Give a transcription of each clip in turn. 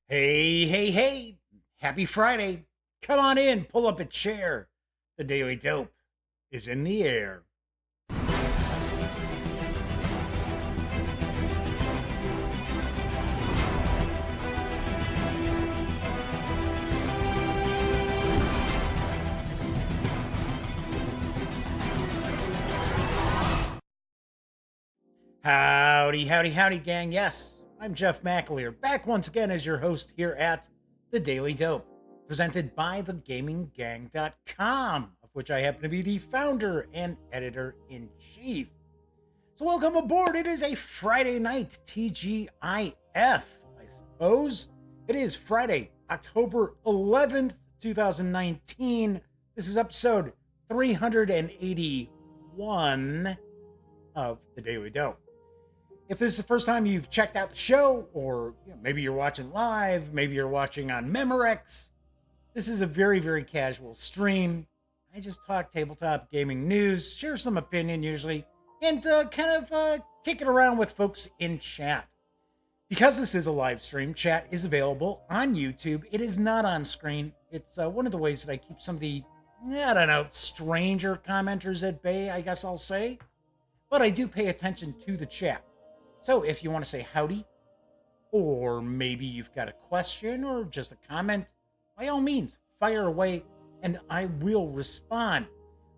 Hey, hey, hey. Happy Friday. Come on in, pull up a chair. The Daily Dope is in the air. Howdy, howdy, howdy, gang. Yes, I'm Jeff McAleer, back once again as your host here at The Daily Dope, presented by thegaminggang.com, of which I happen to be the founder and editor in chief. So, welcome aboard. It is a Friday night, TGIF, I suppose. It is Friday, October 11th, 2019. This is episode 381 of The Daily Dope. If this is the first time you've checked out the show, or maybe you're watching live, maybe you're watching on Memorex, this is a very, very casual stream. I just talk tabletop gaming news, share some opinion usually, and kind of kick it around with folks in chat. Because this is a live stream, chat is available on YouTube. It is not on screen. It's one of the ways that I keep some of the, I don't know, stranger commenters at bay, I guess I'll say. But I do pay attention to the chat. So if you want to say howdy, or maybe you've got a question or just a comment, by all means, fire away and I will respond.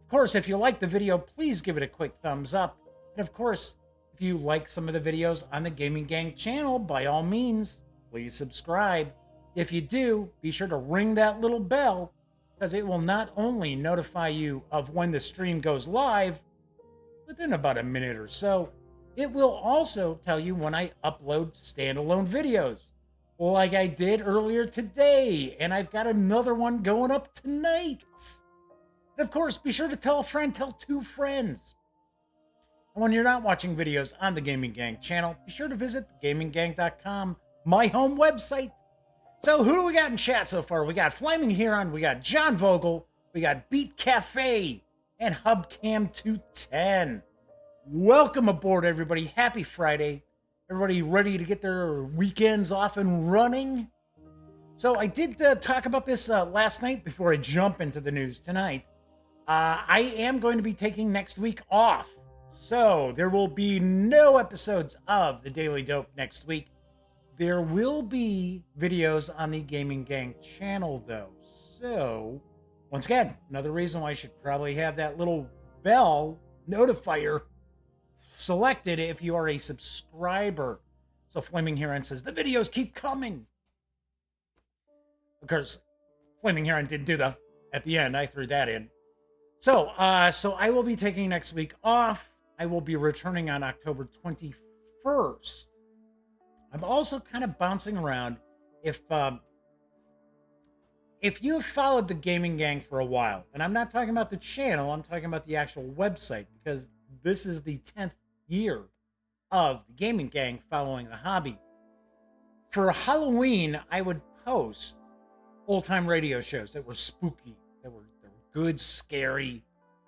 Of course, if you like the video, please give it a quick thumbs up. And of course, if you like some of the videos on the Gaming Gang channel, by all means, please subscribe. If you do, be sure to ring that little bell, because it will not only notify you of when the stream goes live, within about a minute or so, it will also tell you when I upload standalone videos, like I did earlier today, and I've got another one going up tonight. And of course, be sure to tell a friend, tell two friends. And when you're not watching videos on the Gaming Gang channel, be sure to visit thegaminggang.com, my home website. So who do we got in chat so far? We got Flaming Heron, we got John Vogel, we got Beat Cafe, and Hubcam 210. Welcome aboard, everybody. Happy Friday. Everybody ready to get their weekends off and running? So I did talk about this last night before I jump into the news tonight. I am going to be taking next week off. So there will be no episodes of The Daily Dope next week. There will be videos on the Gaming Gang channel, though. So, once again, another reason why I should probably have that little bell notifier selected if you are a subscriber. So Flaming Heron says, the videos keep coming. Of course, Flaming Heron didn't do the at the end. I threw that in. So I will be taking next week off. I will be returning on October 21st. I'm also kind of bouncing around. If you've followed the Gaming Gang for a while, and I'm not talking about the channel, I'm talking about the actual website, because this is the 10th year of the Gaming Gang following the hobby. For Halloween, I would post old-time radio shows that were spooky, that were good, scary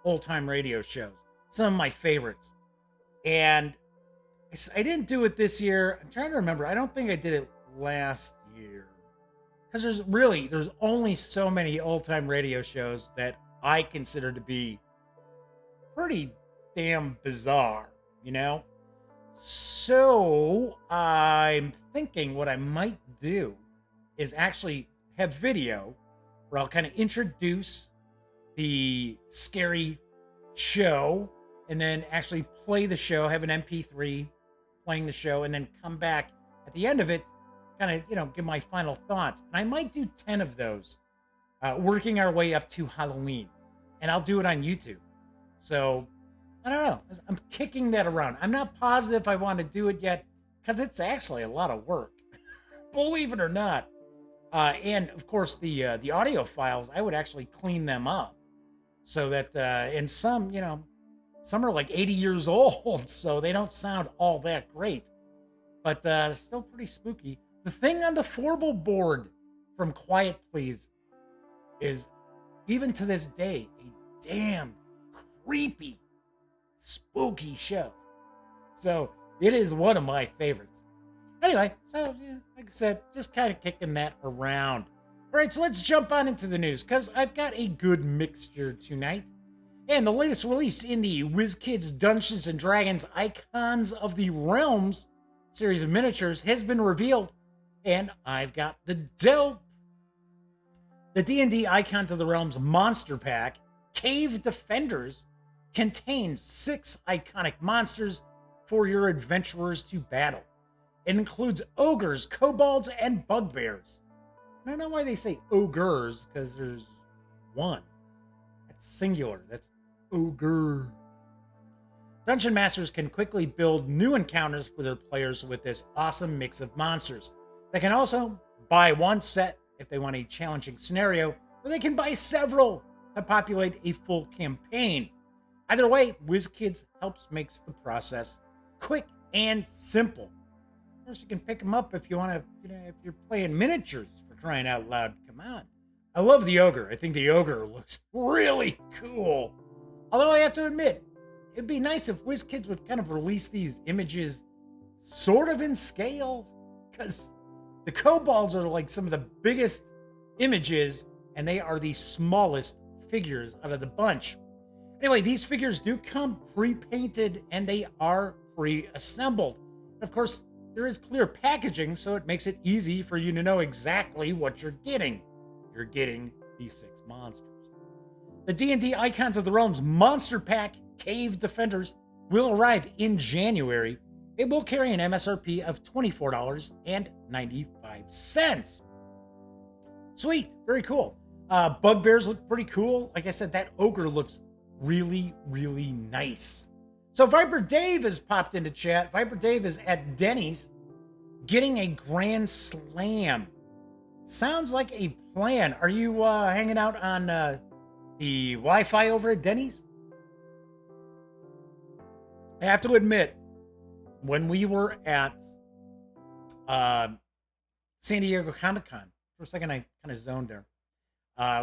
old-time radio shows. Some of my favorites. And I didn't do it this year. I'm trying to remember. I don't think I did it last year. Because there's only so many old-time radio shows that I consider to be pretty damn bizarre, you know? So I'm thinking what I might do is actually have video where I'll kind of introduce the scary show and then actually play the show, have an MP3 playing the show, and then come back at the end of it, kind of, give my final thoughts. And I might do 10 of those, working our way up to Halloween. And I'll do it on YouTube. So, I don't know. I'm kicking that around. I'm not positive if I want to do it yet, because it's actually a lot of work. Believe it or not. And, of course, the audio files, I would actually clean them up. So that, and some are like 80 years old, so they don't sound all that great. But still pretty spooky. The thing on the Forble board from Quiet Please is, even to this day, a damn creepy, spooky show. So it is one of my favorites. Anyway, so yeah, like I said, just kind of kicking that around. All right, so let's jump on into the news because I've got a good mixture tonight. And the latest release in the WizKids Dungeons and Dragons Icons of the Realms series of miniatures has been revealed, and I've got the dope. The D&D Icons of the Realms Monster Pack, Cave Defenders, contains 6 iconic monsters for your adventurers to battle. It includes ogres, kobolds, and bugbears. I don't know why they say ogres, because there's one. That's singular. That's ogre. Dungeon Masters can quickly build new encounters for their players with this awesome mix of monsters. They can also buy one set if they want a challenging scenario, or they can buy several to populate a full campaign. Either way, WizKids helps makes the process quick and simple. Of course, you can pick them up if you want to, if you're playing miniatures, for crying out loud. Come on. I love the ogre. I think the ogre looks really cool. Although I have to admit, it'd be nice if WizKids would kind of release these images sort of in scale, because the kobolds are like some of the biggest images, and they are the smallest figures out of the bunch. Anyway, these figures do come pre-painted, and they are pre-assembled. Of course, there is clear packaging, so it makes it easy for you to know exactly what you're getting. You're getting these 6 monsters. The D&D Icons of the Realms Monster Pack Cave Defenders will arrive in January. It will carry an MSRP of $24.95. Sweet, very cool. Bugbears look pretty cool. Like I said, that ogre looks really, really nice. So Viper Dave has popped into chat. Viper Dave is at Denny's getting a Grand Slam. Sounds like a plan. Are you hanging out on the Wi-Fi over at Denny's? I have to admit, when we were at San Diego Comic-Con, for a second I kind of zoned there.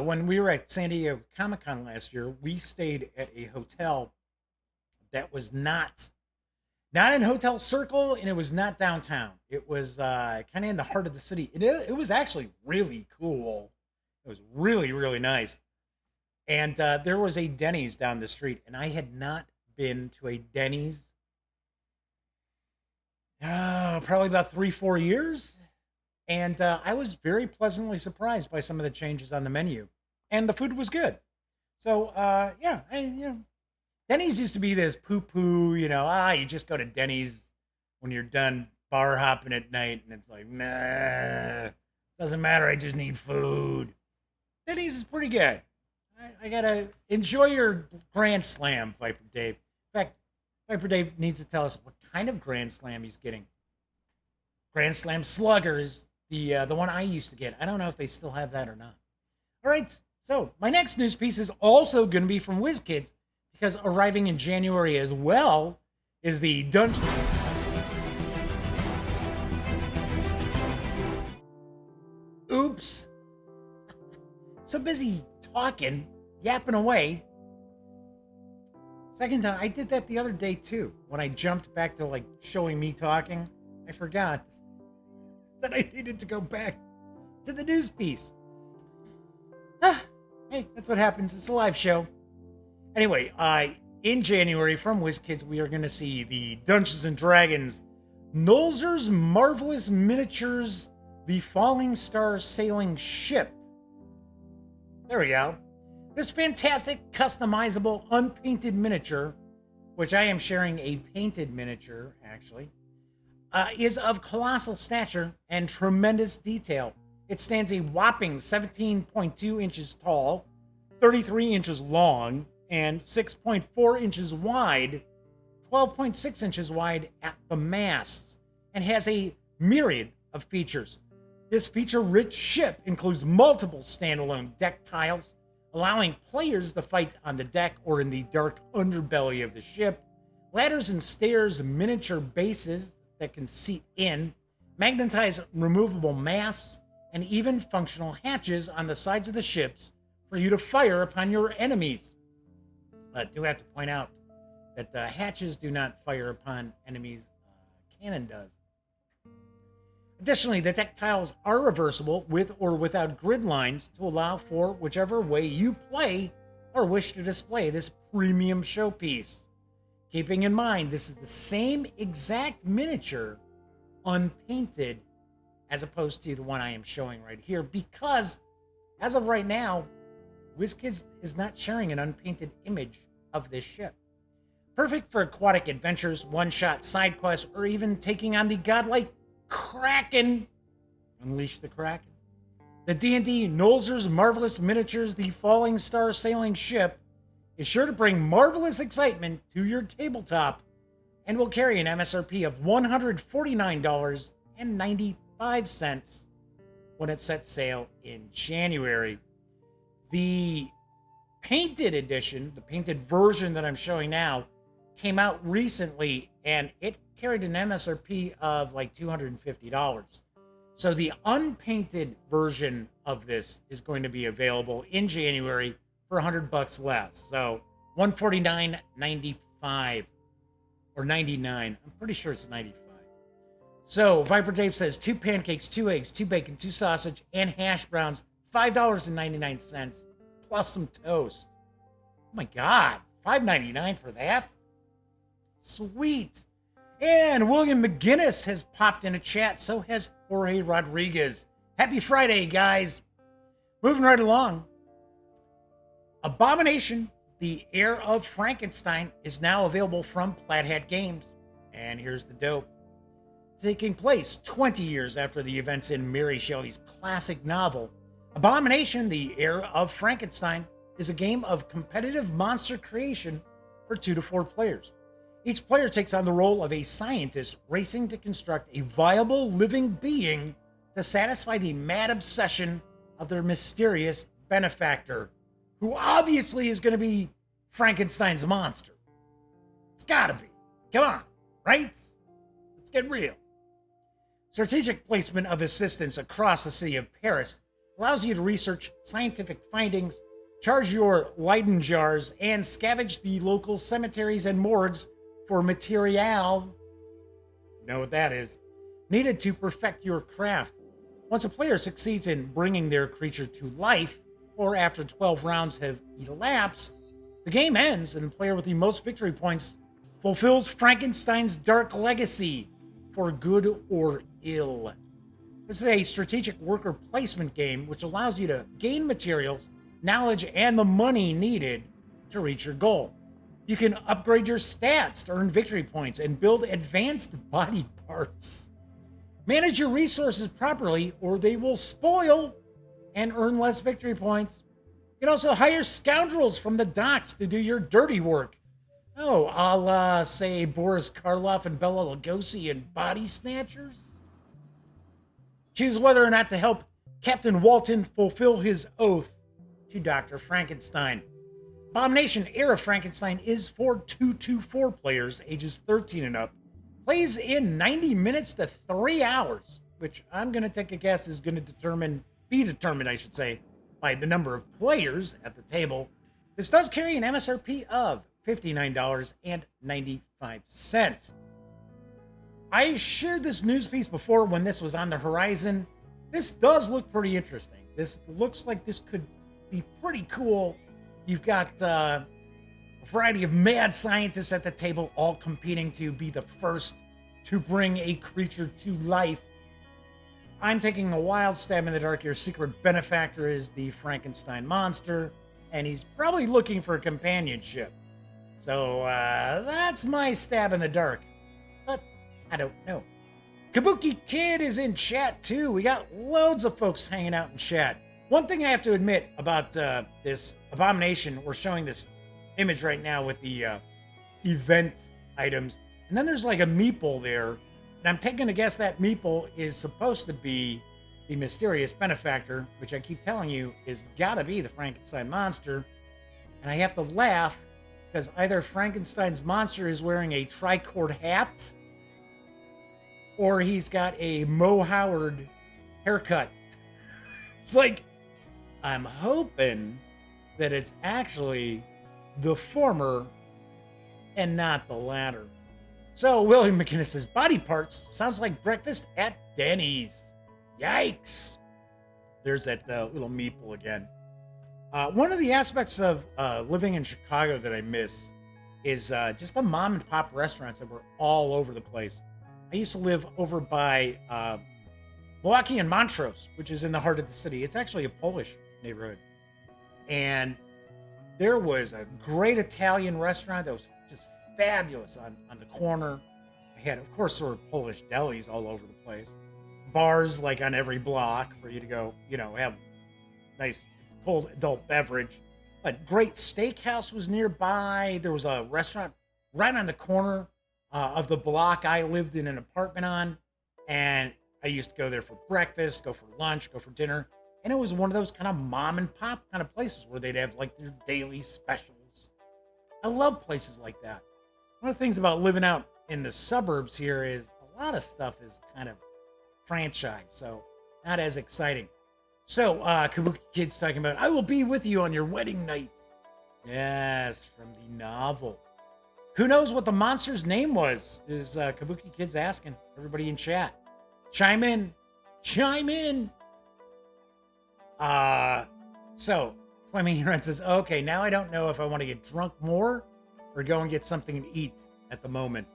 When we were at San Diego Comic-Con last year, we stayed at a hotel that was not in Hotel Circle, and it was not downtown. It was kind of in the heart of the city. It was actually really cool. It was really, really nice. And there was a Denny's down the street, and I had not been to a Denny's probably about 3-4 years. And I was very pleasantly surprised by some of the changes on the menu. And the food was good. So, Denny's used to be this poo-poo, you just go to Denny's when you're done bar hopping at night. And it's like, nah, doesn't matter. I just need food. Denny's is pretty good. I got to enjoy your Grand Slam, Viper Dave. In fact, Viper Dave needs to tell us what kind of Grand Slam he's getting. Grand Slam Slugger is the one I used to get. I don't know if they still have that or not. All right, so my next news piece is also going to be from WizKids, because arriving in January as well is the Dungeon. Oops. So busy talking, yapping away. Second time, I did that the other day too. When I jumped back to like showing me talking, I forgot that I needed to go back to the news piece. Hey, that's what happens. It's a live show. Anyway, in January from WizKids, we are going to see the Dungeons and Dragons Nolzur's Marvelous Miniatures, the Falling Star Sailing Ship. There we go. This fantastic, customizable, unpainted miniature, which I am sharing a painted miniature, actually, is of colossal stature and tremendous detail. It stands a whopping 17.2 inches tall, 33 inches long, and 6.4 inches wide, 12.6 inches wide at the masts, and has a myriad of features. This feature-rich ship includes multiple standalone deck tiles, allowing players to fight on the deck or in the dark underbelly of the ship, ladders and stairs, miniature bases that can seat in, magnetized removable masts, and even functional hatches on the sides of the ships for you to fire upon your enemies. I do have to point out that the hatches do not fire upon enemies. Cannon does. Additionally, the deck tiles are reversible with or without grid lines to allow for whichever way you play or wish to display this premium showpiece. Keeping in mind, this is the same exact miniature, unpainted, as opposed to the one I am showing right here, because as of right now, WizKids is not sharing an unpainted image of this ship. Perfect for aquatic adventures, one-shot side quests, or even taking on the godlike Kraken. Unleash the Kraken. The D&D Nolzur's Marvelous Miniatures, the Falling Star Sailing Ship, is sure to bring marvelous excitement to your tabletop and will carry an MSRP of $149.95 when it sets sail in January. The painted edition, the painted version that I'm showing now, came out recently and it carried an MSRP of like $250. So the unpainted version of this is going to be available in January for $100 less. So $149.95 or 99. I'm pretty sure it's 95. So Viper Dave says 2 pancakes, 2 eggs, 2 bacon, 2 sausage, and hash browns, $5.99 plus some toast. Oh my God, $5.99 for that? Sweet. And William McGinnis has popped in a chat. So has Jorge Rodriguez. Happy Friday, guys. Moving right along. Abomination, the Heir of Frankenstein, is now available from Plaid Hat Games. And here's the dope. Taking place 20 years after the events in Mary Shelley's classic novel, Abomination, the Heir of Frankenstein, is a game of competitive monster creation for 2 to 4 players. Each player takes on the role of a scientist racing to construct a viable living being to satisfy the mad obsession of their mysterious benefactor, who obviously is going to be Frankenstein's monster. It's got to be. Come on, right? Let's get real. Strategic placement of assistants across the city of Paris allows you to research scientific findings, charge your Leiden jars, and scavenge the local cemeteries and morgues for material, you know what that is, needed to perfect your craft. Once a player succeeds in bringing their creature to life, or after 12 rounds have elapsed, the game ends and the player with the most victory points fulfills Frankenstein's dark legacy for good or ill. This is a strategic worker placement game which allows you to gain materials, knowledge, and the money needed to reach your goal. You can upgrade your stats to earn victory points and build advanced body parts. Manage your resources properly or they will spoil and earn less victory points. You can also hire scoundrels from the docks to do your dirty work. Oh, a la, say, Boris Karloff and Bela Lugosi in Body Snatchers? Choose whether or not to help Captain Walton fulfill his oath to Dr. Frankenstein. Abomination Heir of Frankenstein is for 2 to 4 players, ages 13 and up. Plays in 90 minutes to 3 hours, which I'm going to take a guess is going to be determined, I should say, by the number of players at the table. This does carry an MSRP of $59.95. I shared this news piece before when this was on the horizon. This does look pretty interesting. This looks like this could be pretty cool. You've got a variety of mad scientists at the table, all competing to be the first to bring a creature to life. I'm taking a wild stab in the dark. Your secret benefactor is the Frankenstein monster, and he's probably looking for companionship. So that's my stab in the dark. But I don't know. Kabuki Kid is in chat too. We got loads of folks hanging out in chat. One thing I have to admit about this Abomination, we're showing this image right now with the event items. And then there's like a meeple there. And I'm taking a guess that meeple is supposed to be the mysterious benefactor, which I keep telling you is gotta be the Frankenstein monster. And I have to laugh because either Frankenstein's monster is wearing a tricord hat or he's got a Mo Howard haircut. It's like, I'm hoping that it's actually the former and not the latter. So, William McInnes says, body parts sounds like breakfast at Denny's. Yikes. There's that little meeple again. One of the aspects of living in Chicago that I miss is just the mom and pop restaurants that were all over the place. I used to live over by Milwaukee and Montrose, which is in the heart of the city. It's actually a Polish neighborhood. And there was a great Italian restaurant that was just fabulous on the corner. I had, of course, sort of Polish delis all over the place. Bars like on every block for you to go, have nice cold adult beverage. A great steakhouse was nearby. There was a restaurant right on the corner of the block I lived in an apartment on. And I used to go there for breakfast, go for lunch, go for dinner. And it was one of those kind of mom and pop kind of places where they'd have like their daily specials. I love places like that. One of the things about living out in the suburbs here is a lot of stuff is kind of franchise, so not as exciting. So, Kabuki Kid's talking about, I will be with you on your wedding night. Yes, from the novel. Who knows what the monster's name was? Is Kabuki Kid's asking. Everybody in chat. Chime in. Chime in. So, Flaming Heron says, okay, now I don't know if I want to get drunk more or go and get something to eat at the moment.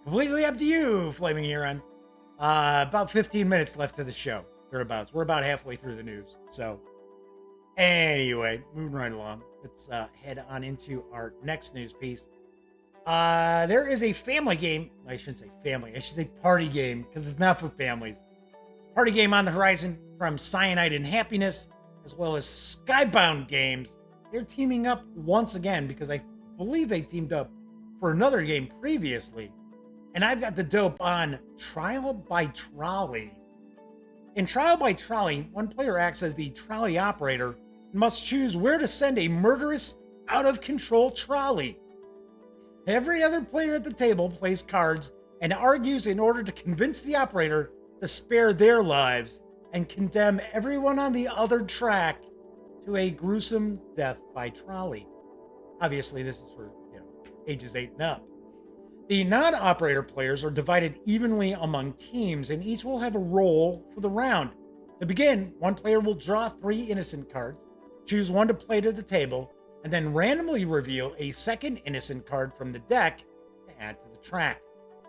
Completely up to you, Flaming Heron. About 15 minutes left to the show. Thereabouts. We're about halfway through the news. So, anyway, moving right along. Let's head on into our next news piece. There is a family game. I shouldn't say family. I should say party game, because it's not for families. Party game on the horizon from Cyanide and Happiness, as well as Skybound Games. They're teaming up once again, because I believe they teamed up for another game previously. And I've got the dope on Trial by Trolley. In Trial by Trolley, one player acts as the trolley operator and must choose where to send a murderous, out-of-control trolley. Every other player at the table plays cards and argues in order to convince the operator to spare their lives and condemn everyone on the other track to a gruesome death by trolley. Obviously, this is for ages 8 and up. The non-operator players are divided evenly among teams, and each will have a role for the round. To begin, one player will draw 3 innocent cards, choose one to play to the table, and then randomly reveal a second innocent card from the deck to add to the track.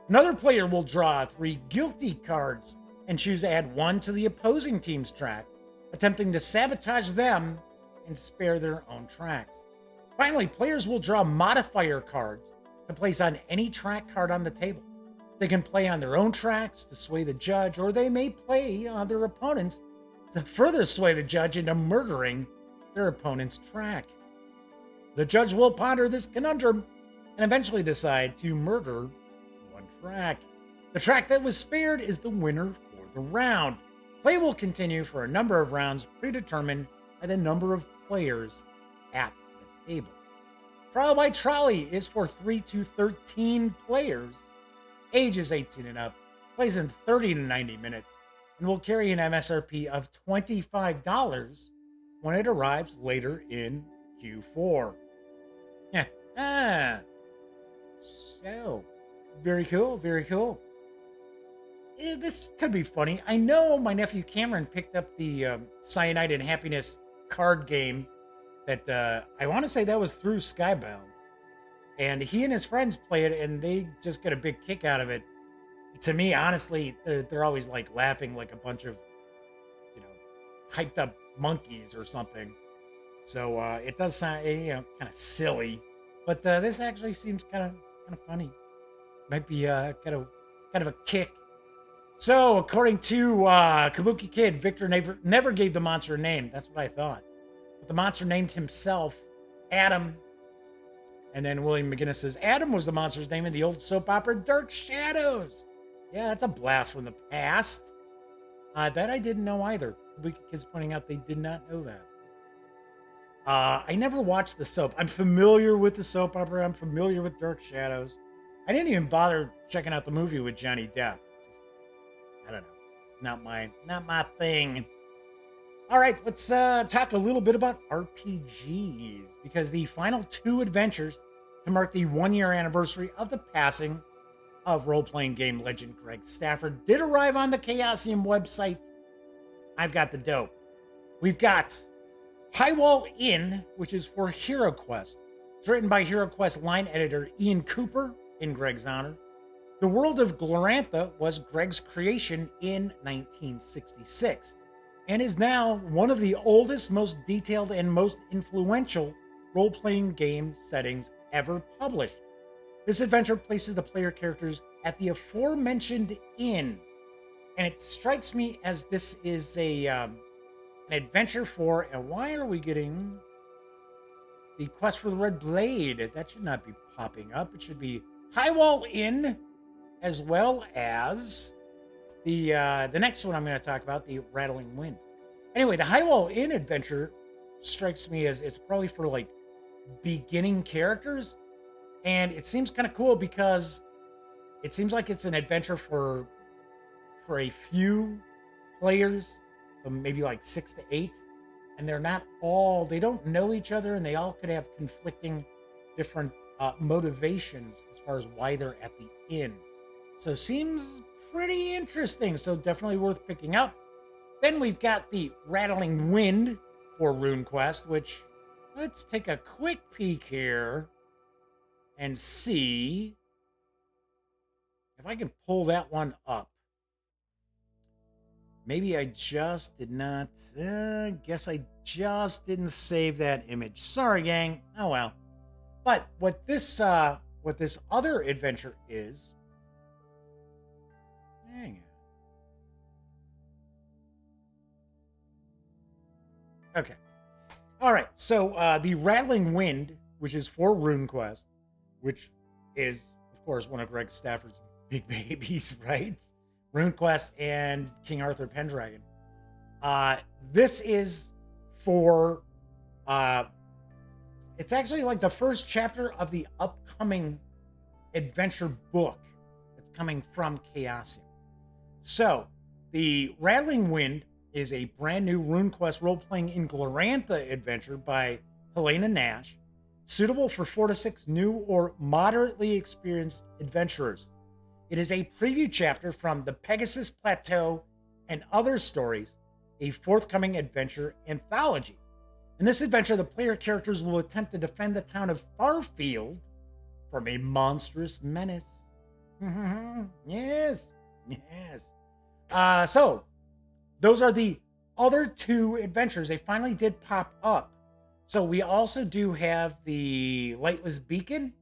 Another player will draw 3 guilty cards and choose to add one to the opposing team's track, attempting to sabotage them and spare their own tracks. Finally, players will draw modifier cards to place on any track card on the table. They can play on their own tracks to sway the judge, or they may play on their opponents to further sway the judge into murdering their opponent's track. The judge will ponder this conundrum and eventually decide to murder one track. The track that was spared is the winner for the round. Play will continue for a number of rounds predetermined by the number of players at the table. Trial by Trolley is for 3 to 13 players, ages 18 and up, plays in 30 to 90 minutes, and will carry an MSRP of $25 when it arrives later in Q4. So, very cool, very cool. This could be funny. I know my nephew Cameron picked up the Cyanide and Happiness card game that I want to say that was through Skybound. And he and his friends play it, and they just get a big kick out of it. To me, honestly, they're always like laughing like a bunch of, hyped up monkeys or something. So it does sound, kind of silly. But this actually seems kind of funny. Might be kind of a kick. So, according to Kabuki Kid, Victor never gave the monster a name. That's what I thought. But the monster named himself Adam. And then William McInnes says, Adam was the monster's name in the old soap opera Dark Shadows. Yeah, that's a blast from the past. That I didn't know either. Kabuki Kid's pointing out they did not know that. I never watched the soap. I'm familiar with the soap opera. I'm familiar with Dark Shadows. I didn't even bother checking out the movie with Johnny Depp. I don't know. It's not my thing. All right, let's talk a little bit about RPGs, because the final 2 adventures to mark the 1-year anniversary of the passing of role-playing game legend Greg Stafford did arrive on the Chaosium website. I've got the dope. We've got Highwall Inn, which is for HeroQuest. It's written by HeroQuest line editor Ian Cooper in Greg's honor. The world of Glorantha was Greg's creation in 1966 and is now one of the oldest, most detailed, and most influential role-playing game settings ever published. This adventure places the player characters at the aforementioned inn, and it strikes me as this is an adventure for, and why are we getting the quest for the Red Blade? That should not be popping up. It should be Highwall Inn, as well as the next one I'm going to talk about, the Rattling Wind. Anyway, the Highwall Inn adventure strikes me as it's probably for like beginning characters, and it seems kind of cool because it seems like it's an adventure for a few players, so maybe like 6 to 8, and they don't know each other, and they all could have conflicting different motivations as far as why they're at the inn. So seems pretty interesting, so definitely worth picking up. Then we've got the Rattling Wind for RuneQuest, which let's take a quick peek here and see if I can pull that one up. Maybe I just did not, guess I just didn't save that image. Sorry, gang. Oh, well. But what this other adventure is, hang on. Okay. All right. So the Rattling Wind, which is for RuneQuest, which is, of course, one of Greg Stafford's big babies, right? RuneQuest and King Arthur Pendragon. This is for, it's actually like the first chapter of the upcoming adventure book that's coming from Chaosium. So, the Rattling Wind is a brand new RuneQuest role-playing in Glorantha adventure by Helena Nash, suitable for 4 to 6 new or moderately experienced adventurers. It is a preview chapter from the Pegasus Plateau and Other Stories, a forthcoming adventure anthology. In this adventure, the player characters will attempt to defend the town of Farfield from a monstrous menace. Yes. So, those are the other 2 adventures. They finally did pop up. So, we also do have the Lightless Beacon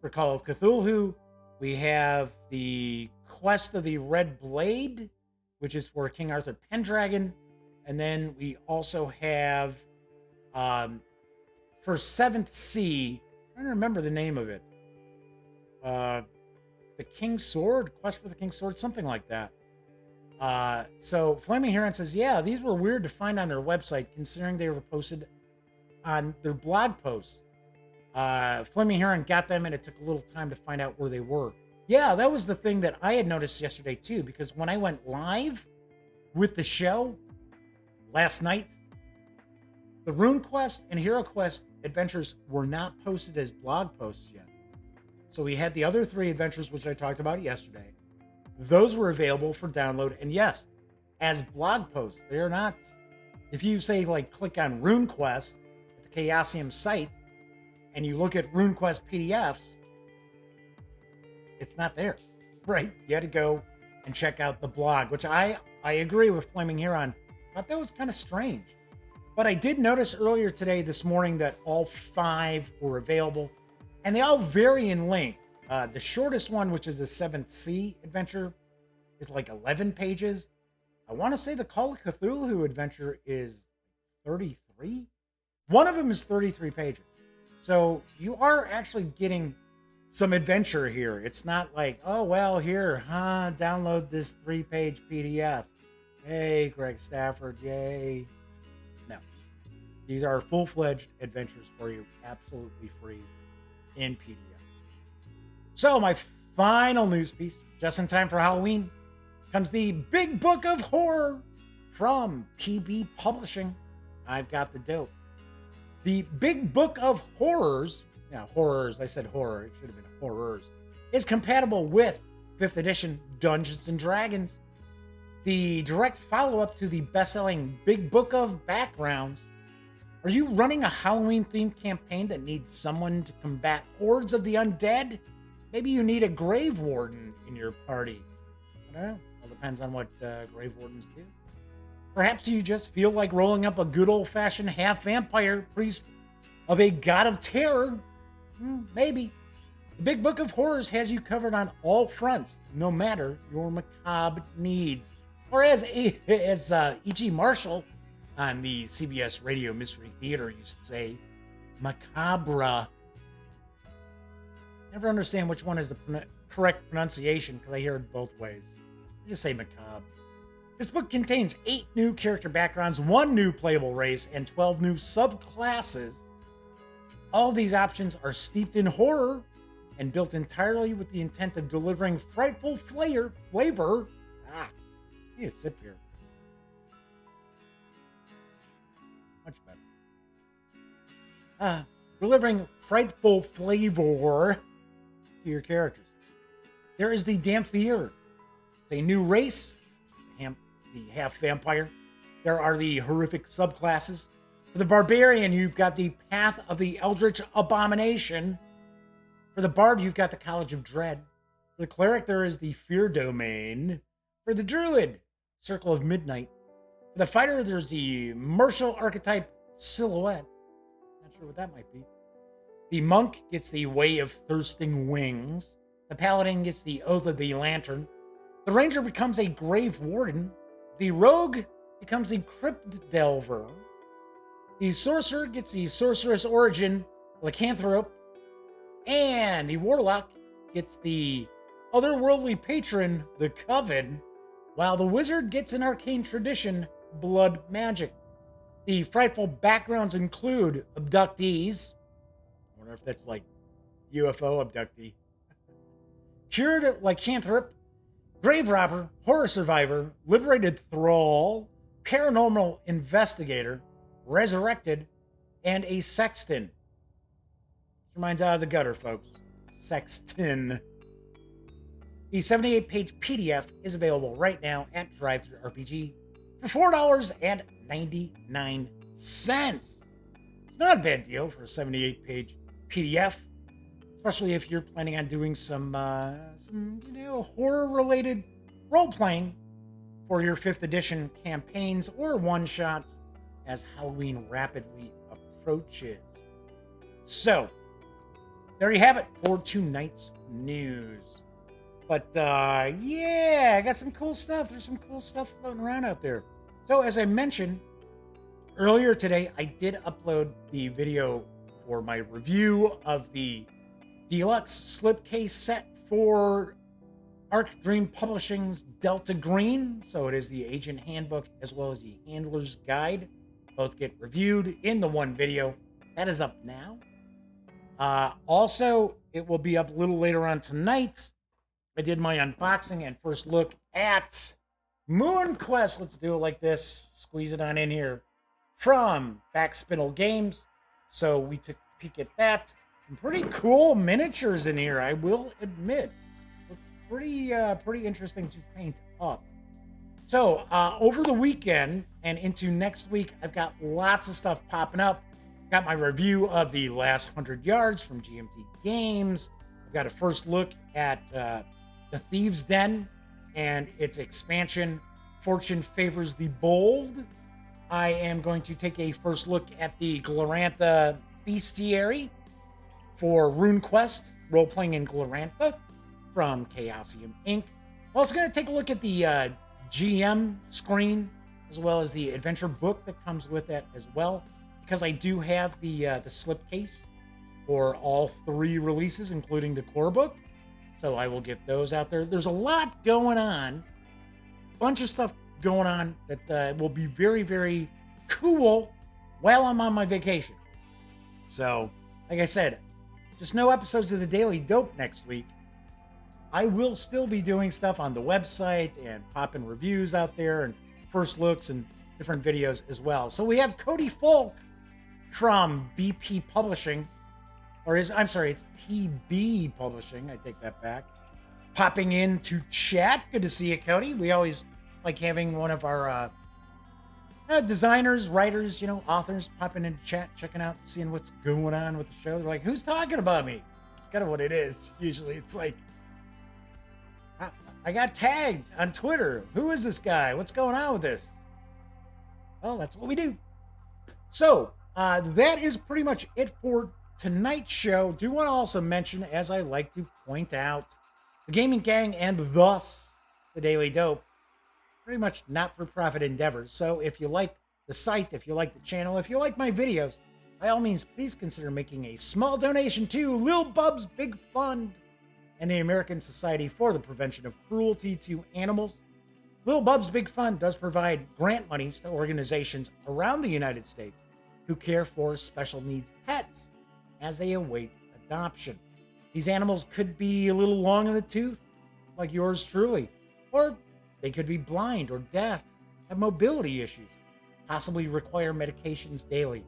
for Call of Cthulhu. We have the Quest of the Red Blade, which is for King Arthur Pendragon. And then we also have, for 7th Sea, I'm trying to remember the name of it. The King's Sword? Quest for the King's Sword? Something like that. So Flaming Heron says, yeah, these were weird to find on their website, considering they were posted on their blog posts. Flaming Heron got them, and it took a little time to find out where they were. Yeah, that was the thing that I had noticed yesterday, too, because when I went live with the show last night, the RuneQuest and HeroQuest adventures were not posted as blog posts yet. So we had the other 3 adventures, which I talked about yesterday. Those were available for download, and yes, as blog posts. They are not, if you say, like, click on RuneQuest at the Chaosium site, and you look at RuneQuest PDFs, it's not there, right? You had to go and check out the blog, which I agree with Flaming Heron. I thought that was kind of strange. But I did notice earlier today, this morning, that all 5 were available, and they all vary in length. The shortest one, which is the 7th Sea adventure, is like 11 pages. I want to say the Call of Cthulhu adventure is 33. One of them is 33 pages. So you are actually getting some adventure here. It's not like, oh, well, here, download this 3-page PDF. Hey, Greg Stafford, yay. No. These are full-fledged adventures for you, absolutely free in PDF. So my final news piece, just in time for Halloween, comes the Big Book of Horror from PB Publishing. I've got the dope. The Big Book of Horrors Yeah, horrors. I said horror. It should have been horrors. Is compatible with 5th edition Dungeons and Dragons, the direct follow-up to the best-selling Big Book of Backgrounds. Are you running a Halloween-themed campaign that needs someone to combat hordes of the undead? Maybe you need a Grave Warden in your party. I don't know. It all depends on what Grave Wardens do. Perhaps you just feel like rolling up a good old-fashioned half-vampire priest of a god of terror. Maybe. The Big Book of Horrors has you covered on all fronts, no matter your macabre needs. Or as E.G. Marshall on the CBS Radio Mystery Theater used to say, macabre. Never understand which one is the correct pronunciation because I hear it both ways. I just say macabre. This book contains 8 new character backgrounds, 1 new playable race, and 12 new subclasses. All these options are steeped in horror and built entirely with the intent of delivering frightful flavor. I need a sip here. Much better. Delivering frightful flavor to your characters. There is the Damphier. It's a new race, the half vampire. There are the horrific subclasses. For the Barbarian, you've got the Path of the Eldritch Abomination. For the Bard, you've got the College of Dread. For the Cleric, there is the Fear Domain. For the Druid, Circle of Midnight. For the Fighter, there's the Martial Archetype Silhouette. Not sure what that might be. The Monk gets the Way of Thirsting Wings. The Paladin gets the Oath of the Lantern. The Ranger becomes a Grave Warden. The Rogue becomes the Crypt Delver. The Sorcerer gets the Sorceress Origin Lycanthrope. And the Warlock gets the Otherworldly Patron, the Coven, while the Wizard gets an Arcane Tradition, Blood Magic. The frightful backgrounds include Abductees. I wonder if that's like UFO abductee. Cured Lycanthrope, Grave Robber, Horror Survivor, Liberated Thrall, Paranormal Investigator, Resurrected, and a Sexton. Reminds out of the gutter, folks. Sexton. The 78-page PDF is available right now at Drive-Thru RPG for $4.99. It's not a bad deal for a 78-page PDF, especially if you're planning on doing some horror-related role-playing for your 5th edition campaigns or one-shots as Halloween rapidly approaches. So, there you have it for tonight's news. But, I got some cool stuff. There's some cool stuff floating around out there. So, as I mentioned earlier today, I did upload the video for my review of the deluxe slipcase set for Arc Dream Publishing's Delta Green. So, it is the Agent Handbook as well as the Handler's Guide. Both get reviewed in the one video. That is up now. Also, it will be up a little later on tonight. I did my unboxing and first look at Moon Quest. Let's do it like this. Squeeze it on in here. From Backspinel Games. So we took a peek at that. Some pretty cool miniatures in here, I will admit. Look pretty interesting to paint up. So, over the weekend and into next week, I've got lots of stuff popping up. Got my review of the last 100 yards from GMT Games. I've got a first look at the Thieves' Den and its expansion, Fortune Favors the Bold. I am going to take a first look at the Glorantha Bestiary for RuneQuest, role-playing in Glorantha from Chaosium Inc. I'm also going to take a look at the GM screen as well as the adventure book that comes with it as well, because I do have the slipcase for all 3 releases, including the core book. So I will get those out there. There's a lot going on, bunch of stuff going on that will be very, very cool while I'm on my vacation. So, like I said, just no episodes of the Daily Dope next week. I will still be doing stuff on the website and popping reviews out there and first looks and different videos as well. So we have Cody Falk from BP Publishing I'm sorry, it's PB Publishing. I take that back. Popping in to chat. Good to see you, Cody. We always like having one of our designers, writers, authors popping into chat, checking out, seeing what's going on with the show. They're like, who's talking about me? It's kind of what it is. Usually it's like, I got tagged on Twitter. Who is this guy? What's going on with this? Well, that's what we do. So that is pretty much it for tonight's show. Do want to also mention, as I like to point out, the Gaming Gang and thus the Daily Dope, pretty much not-for-profit endeavors. So if you like the site, if you like the channel, if you like my videos, by all means, please consider making a small donation to Lil Bub's Big Fund and the American Society for the Prevention of Cruelty to Animals. Lil Bub's Big Fund does provide grant monies to organizations around the United States who care for special needs pets as they await adoption. These animals could be a little long in the tooth, like yours truly, or they could be blind or deaf, have mobility issues, possibly require medications daily.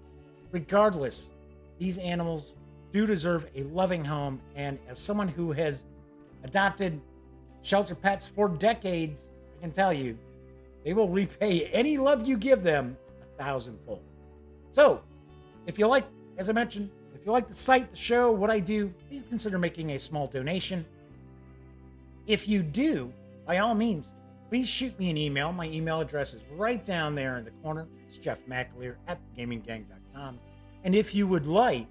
Regardless, these animals do deserve a loving home, and as someone who has adopted shelter pets for decades, I can tell you, they will repay any love you give them 1,000-fold. So, if you like, as I mentioned, if you like the site, the show, what I do, please consider making a small donation. If you do, by all means, please shoot me an email. My email address is right down there in the corner. It's jeffmcaleer@thegaminggang.com. And if you would like,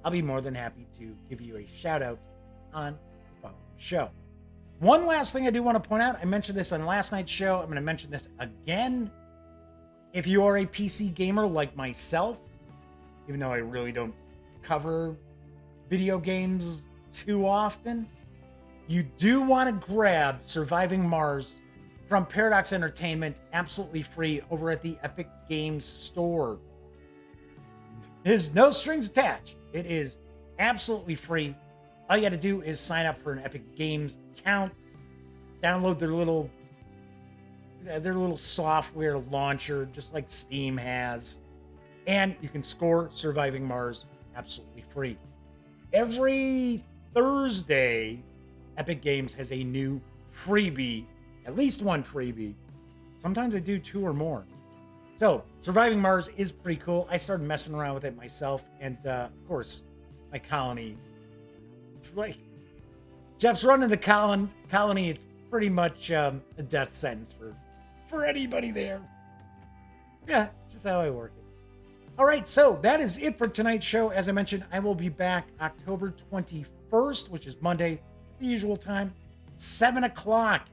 I'll be more than happy to give you a shout out on the following show. One last thing I do want to point out, I mentioned this on last night's show. I'm going to mention this again. If you are a PC gamer like myself, even though I really don't cover video games too often, you do want to grab Surviving Mars from Paradox Entertainment absolutely free over at the Epic Games store. There's no strings attached. It is absolutely free. All you got to do is sign up for an Epic Games account, download their little software launcher, just like Steam has, and you can score Surviving Mars absolutely free. Every Thursday, Epic Games has a new freebie, at least one freebie. Sometimes they do two or more. So, Surviving Mars is pretty cool. I started messing around with it myself, and of course, my colony. It's like Jeff's running the colony. It's pretty much a death sentence for anybody there. Yeah, it's just how I work it. All right, so that is it for tonight's show. As I mentioned, I will be back October 21st, which is Monday, the usual time, 7 o'clock.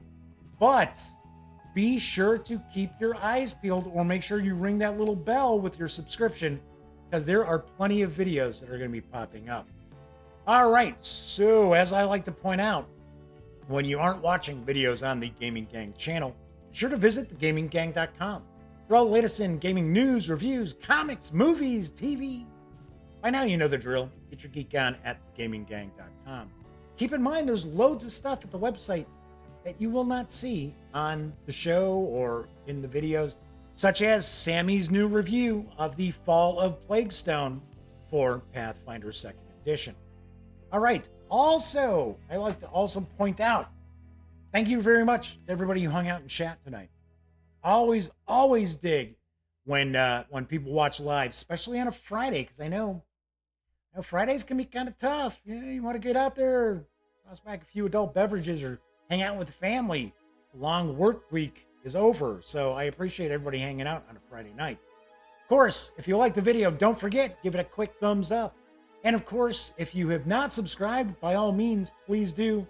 But be sure to keep your eyes peeled or make sure you ring that little bell with your subscription, because there are plenty of videos that are going to be popping up. All right, so as I like to point out, when you aren't watching videos on the Gaming Gang channel, be sure to visit thegaminggang.com. For all the latest in gaming news, reviews, comics, movies, TV. By now you know the drill. Get your geek on at thegaminggang.com. Keep in mind there's loads of stuff at the website that you will not see on the show or in the videos, such as Sammy's new review of the Fall of Plaguestone for Pathfinder 2nd Edition. All right, also, I like to also point out, thank you very much to everybody who hung out in chat tonight. Always dig when people watch live, especially on a Friday, because I know Fridays can be kind of tough. You want to get out there, toss back a few adult beverages, or hang out with the family. The long work week is over, so I appreciate everybody hanging out on a Friday night. Of course, if you like the video, don't forget, give it a quick thumbs up. And of course, if you have not subscribed, by all means, please do.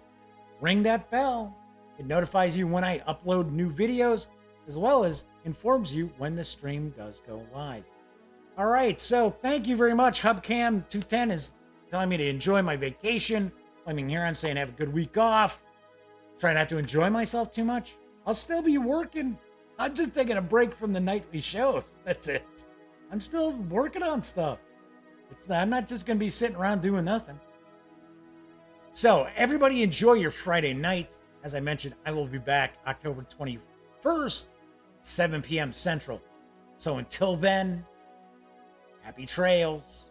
Ring that bell. It notifies you when I upload new videos, as well as informs you when the stream does go live. All right, so thank you very much. Hubcam210 is telling me to enjoy my vacation. Flaming Huron saying have a good week off. Try not to enjoy myself too much. I'll still be working. I'm just taking a break from the nightly shows. That's it. I'm still working on stuff. I'm not just going to be sitting around doing nothing. So everybody enjoy your Friday night. As I mentioned, I will be back October 21st, 7 p.m. Central. So until then, happy trails.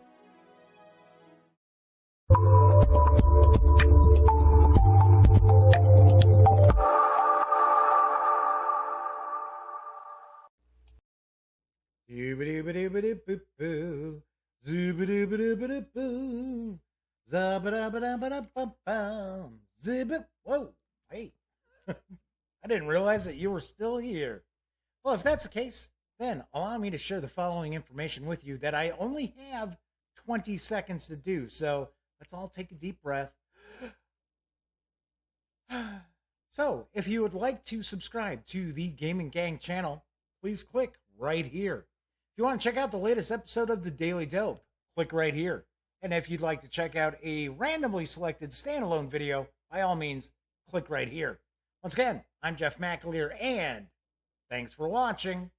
Doobity-bity-bity-boo-boo. Zoobity-bity-bity-boo. Zabba-dabba-dabba-dabba-bum. Zibbit. Whoa, hey. I didn't realize that you were still here. Well, if that's the case, then allow me to share the following information with you that I only have 20 seconds to do. So let's all take a deep breath. So, if you would like to subscribe to the Gaming Gang channel, please click right here. If you want to check out the latest episode of the Daily Dope, click right here. And if you'd like to check out a randomly selected standalone video, by all means, click right here. Once again, I'm Jeff McAleer, and thanks for watching.